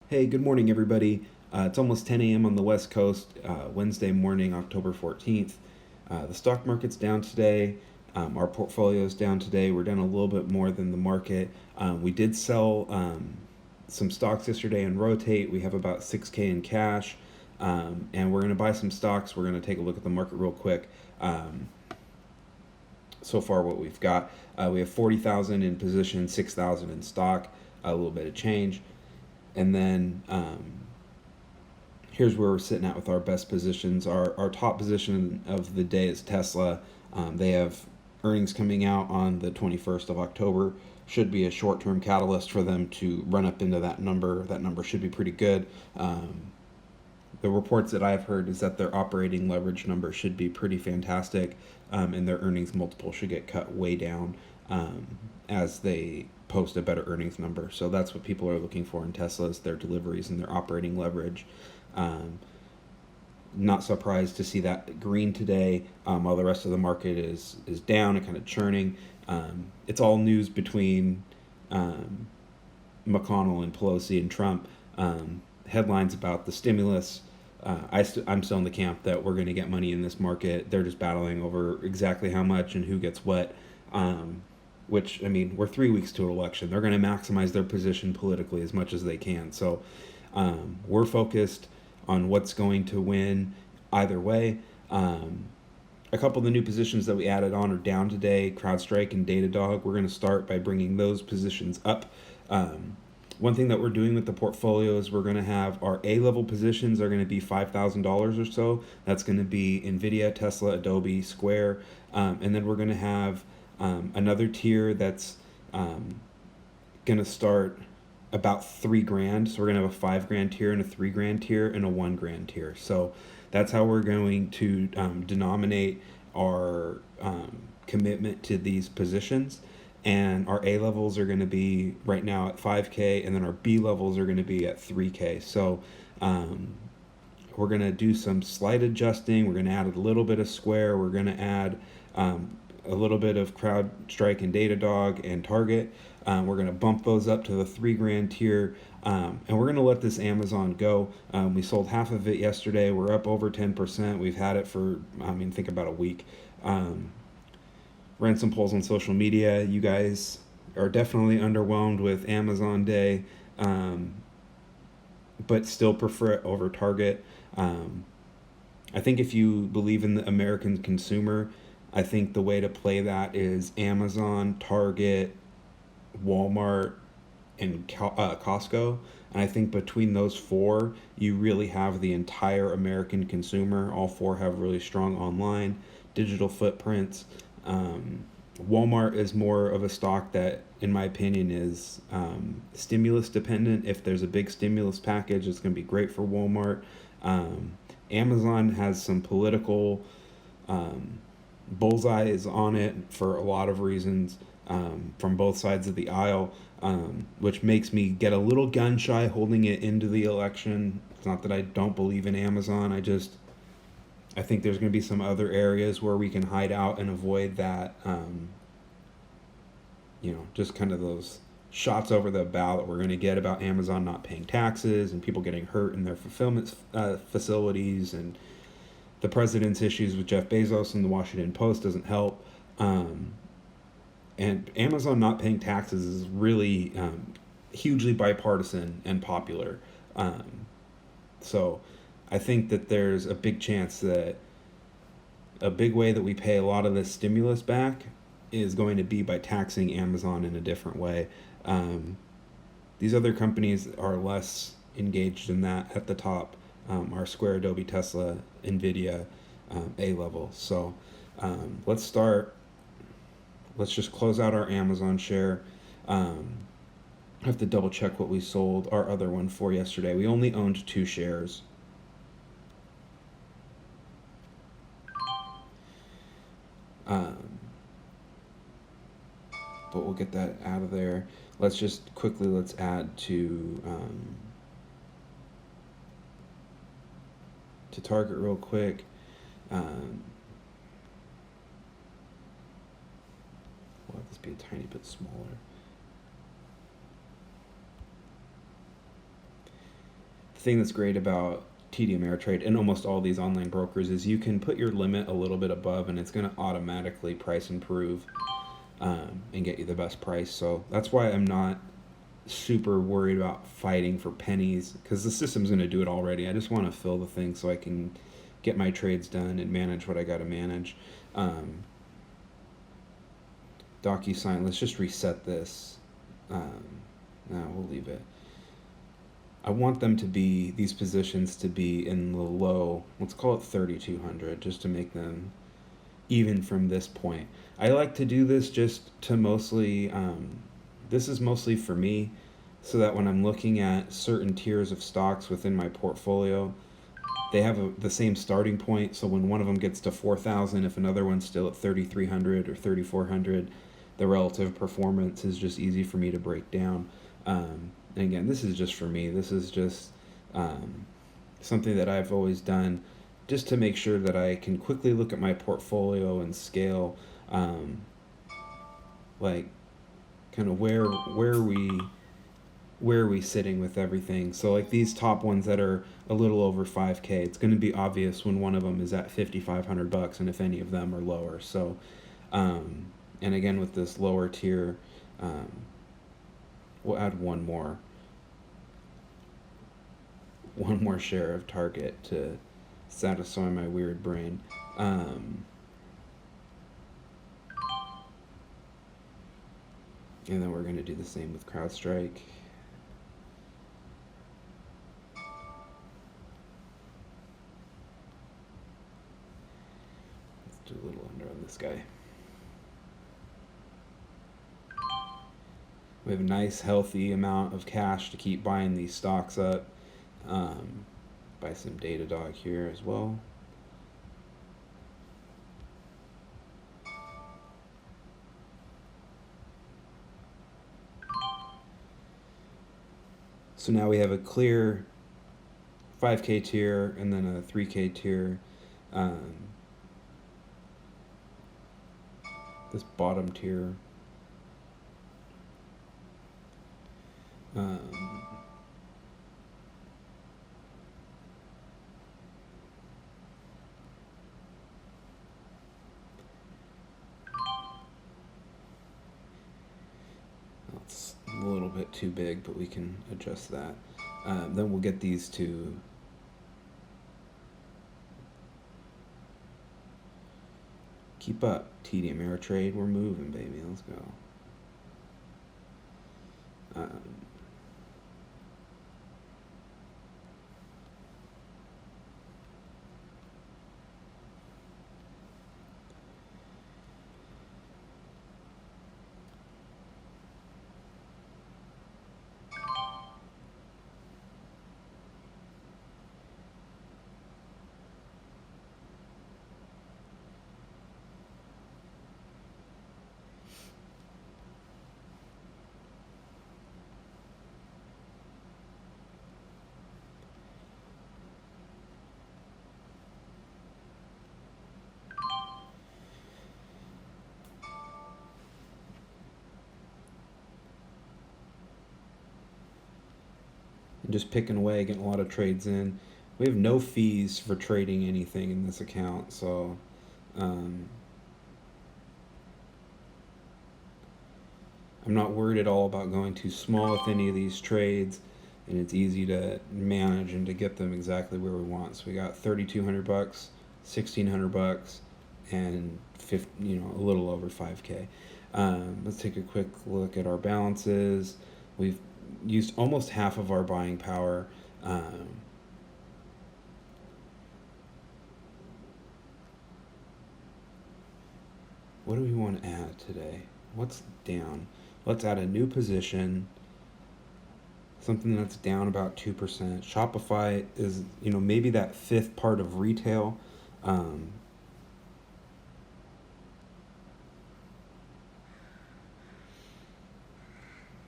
Hey, good morning, everybody. It's almost 10 a.m. on the West Coast, Wednesday morning, October 14th. The stock market's down today. Our portfolio's down today. We're down a little bit more than the market. We did sell some stocks yesterday and rotate. We have about 6K in cash, and we're going to buy some stocks. We're going to take a look at the market real quick. So far, what we've got, we have 40,000 in position, 6,000 in stock, a little bit of change. And then here's where we're sitting at with our best positions. Our top position of the day is Tesla. They have earnings coming out on the 21st of October. Should be a short-term catalyst for them to run up into that number. That number should be pretty good. The reports that I've heard is that their operating leverage number should be pretty fantastic, and their earnings multiple should get cut way down as they post a better earnings number. So that's what people are looking for in Teslas, their deliveries and their operating leverage. Not surprised to see that green today, while the rest of the market is down and kind of churning. It's all news between McConnell and Pelosi and Trump. Headlines about the stimulus. I'm still in the camp that we're going to get money in this market. They're just battling over exactly how much and who gets what. Which, I mean, we're 3 weeks to an election. They're going to maximize their position politically as much as they can. So we're focused on what's going to win either way. A couple of the new positions that we added on are down today, CrowdStrike and Datadog. We're going to start by bringing those positions up. One thing that we're doing with the portfolio is we're going to have our A-level positions are going to be $5,000 or so. That's going to be NVIDIA, Tesla, Adobe, Square. And then we're going to have another tier that's going to start about $3,000. So we're going to have a $5,000 tier and a $3,000 tier and a $1,000 tier. So that's how we're going to denominate our commitment to these positions. And our A levels are going to be right now at 5K, and then our B levels are going to be at 3K. So we're going to do some slight adjusting. We're going to add a little bit of Square. We're going to add a little bit of CrowdStrike and Datadog and Target. We're going to bump those up to the $3,000 tier, and we're going to let this Amazon go. We sold half of it yesterday. We're up over 10%. We've had it for, think about a week. Ran some polls on social media. You guys are definitely underwhelmed with Amazon Day, but still prefer it over Target. I think if you believe in the American consumer, I think the way to play that is Amazon, Target, Walmart, and Costco. And I think between those four, you really have the entire American consumer. All four have really strong online, digital footprints. Walmart is more of a stock that, in my opinion, is stimulus dependent. If there's a big stimulus package, it's going to be great for Walmart. Amazon has some political bullseyes on it for a lot of reasons from both sides of the aisle, which makes me get a little gun shy holding it into the election. It's not that I don't believe in Amazon. I think there's going to be some other areas where we can hide out and avoid that, just kind of those shots over the bow that we're going to get about Amazon not paying taxes and people getting hurt in their fulfillment facilities, and the president's issues with Jeff Bezos and the Washington Post doesn't help. And Amazon not paying taxes is really hugely bipartisan and popular. So I think that there's a big chance that a big way that we pay a lot of this stimulus back is going to be by taxing Amazon in a different way. These other companies are less engaged in that at the top. Are Square, Adobe, Tesla, NVIDIA, A level. So let's just close out our Amazon share. I have to double check what we sold our other one for yesterday. We only owned 2 shares. But we'll get that out of there. Let's add to Target real quick. We'll have this be a tiny bit smaller. The thing that's great about TD Ameritrade and almost all these online brokers is you can put your limit a little bit above, and it's going to automatically price improve and get you the best price. So that's why I'm not super worried about fighting for pennies, because the system's going to do it already. I just want to fill the thing so I can get my trades done and manage what I got to manage. DocuSign, let's just reset this. No, we'll leave it. I want them to be, these positions to be in the low, let's call it 3,200, just to make them even from this point. I like to do this just to mostly, this is mostly for me, so that when I'm looking at certain tiers of stocks within my portfolio, they have the same starting point. So when one of them gets to 4,000, if another one's still at 3,300 or 3,400, the relative performance is just easy for me to break down. And again, this is just for me. This is just something that I've always done just to make sure that I can quickly look at my portfolio and scale, like kind of where are we sitting with everything. So like these top ones that are a little over 5K, it's going to be obvious when one of them is at $5,500 and if any of them are lower. So and again with this lower tier, we'll add one more share of target to satisfy my weird brain. And then we're going to do the same with CrowdStrike. Let's do a little under on this guy. We have a nice healthy amount of cash to keep buying these stocks up. Buy some Datadog here as well. So now we have a clear 5K tier and then a 3K tier. This bottom tier. It's a little bit too big, but we can adjust that. Then we'll get these to keep up. TD Ameritrade, we're moving, baby. Let's go. Just picking away, getting a lot of trades in. We have no fees for trading anything in this account, so I'm not worried at all about going too small with any of these trades, and it's easy to manage and to get them exactly where we want. So we got $3,200, $1,600, and a little over 5K. Let's take a quick look at our balances. We've used almost half of our buying power. What do we want to add today? What's down? Let's add a new position, something that's down about 2%. Shopify is, maybe that fifth part of retail.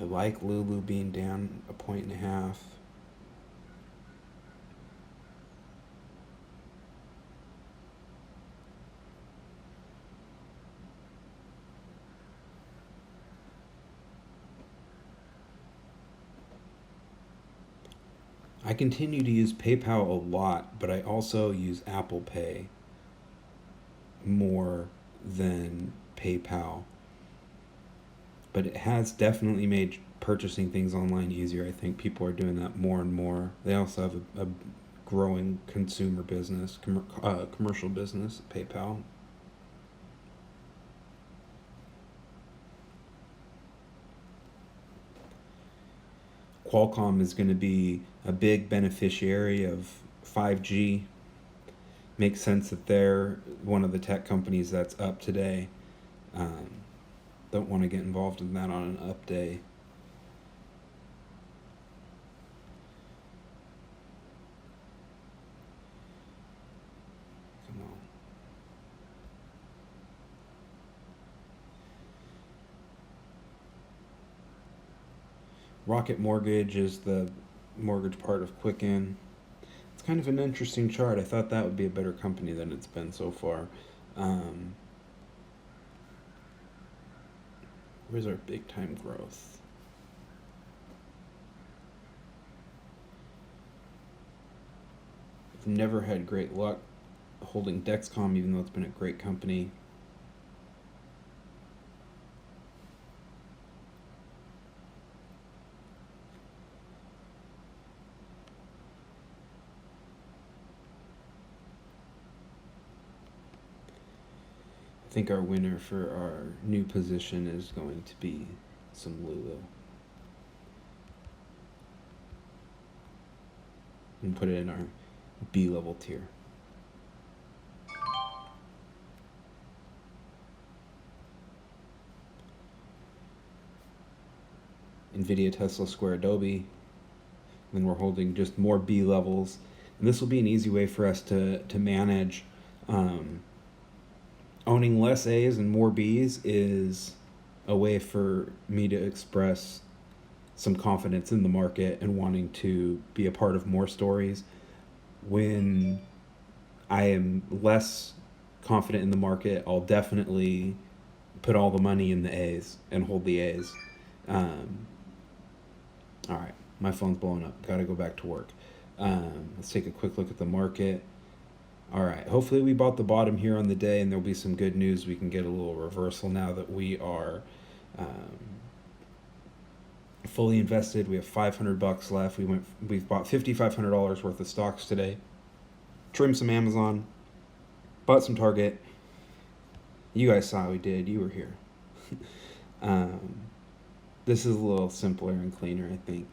I like Lulu being down 1.5 points. I continue to use PayPal a lot, but I also use Apple Pay more than PayPal. But it has definitely made purchasing things online easier. I think people are doing that more and more. They also have a growing consumer business, commercial business, PayPal. Qualcomm is going to be a big beneficiary of 5G. Makes sense that they're one of the tech companies that's up today. Um, don't want to get involved in that on an up day. Come on. Rocket Mortgage is the mortgage part of Quicken. It's kind of an interesting chart. I thought that would be a better company than it's been so far. Um, where's our big time growth? I've never had great luck holding Dexcom, even though it's been a great company. I think our winner for our new position is going to be some Lulu. And put it in our B level tier. NVIDIA, Tesla, Square, Adobe. Then we're holding just more B levels. And this will be an easy way for us to manage. Owning less A's and more B's is a way for me to express some confidence in the market and wanting to be a part of more stories. When I am less confident in the market, I'll definitely put all the money in the A's and hold the A's. All right, my phone's blowing up. Got to go back to work. Let's take a quick look at the market. All right, hopefully we bought the bottom here on the day, and there'll be some good news. We can get a little reversal now that we are fully invested. We have $500 left. We've bought $5,500 worth of stocks today. Trimmed some Amazon, bought some Target. You guys saw how we did. You were here. This is a little simpler and cleaner, I think.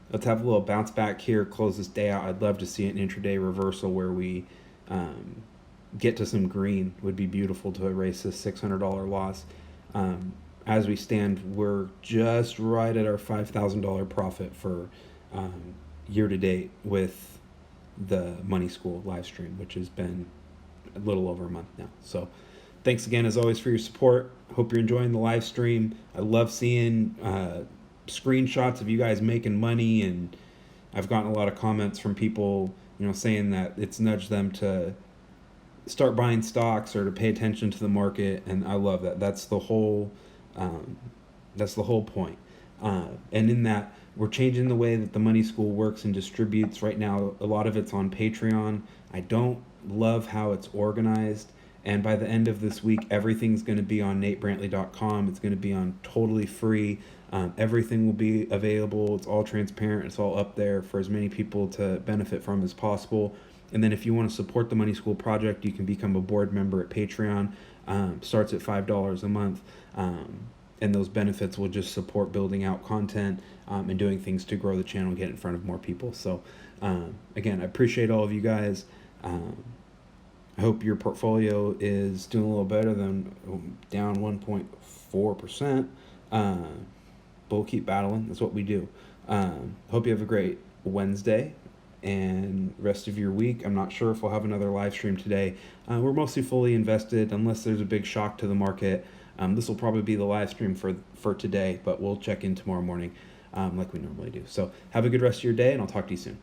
Let's have a little bounce back here, close this day out. I'd love to see an intraday reversal where we get to some green. Would be beautiful to erase this $600 loss. As we stand, we're just right at our $5,000 profit for year to date with the Money School live stream, which has been a little over a month now. So thanks again, as always, for your support. Hope you're enjoying the live stream. I love seeing screenshots of you guys making money, and I've gotten a lot of comments from people, saying that it's nudged them to start buying stocks or to pay attention to the market, and I love that. That's the whole point. And in that, we're changing the way that the Money School works and distributes. Right now, a lot of it's on Patreon. I don't love how it's organized. And by the end of this week, everything's going to be on natebrantley.com. It's going to be on totally free. Everything will be available. It's all transparent. It's all up there for as many people to benefit from as possible. And then if you want to support the Money School project, you can become a board member at Patreon. Starts at $5 a month. And those benefits will just support building out content and doing things to grow the channel and get in front of more people. So again, I appreciate all of you guys. I hope your portfolio is doing a little better than down 1.4%. But we'll keep battling. That's what we do. Hope you have a great Wednesday and rest of your week. I'm not sure if we'll have another live stream today. We're mostly fully invested unless there's a big shock to the market. This will probably be the live stream for today, but we'll check in tomorrow morning like we normally do. So have a good rest of your day, and I'll talk to you soon.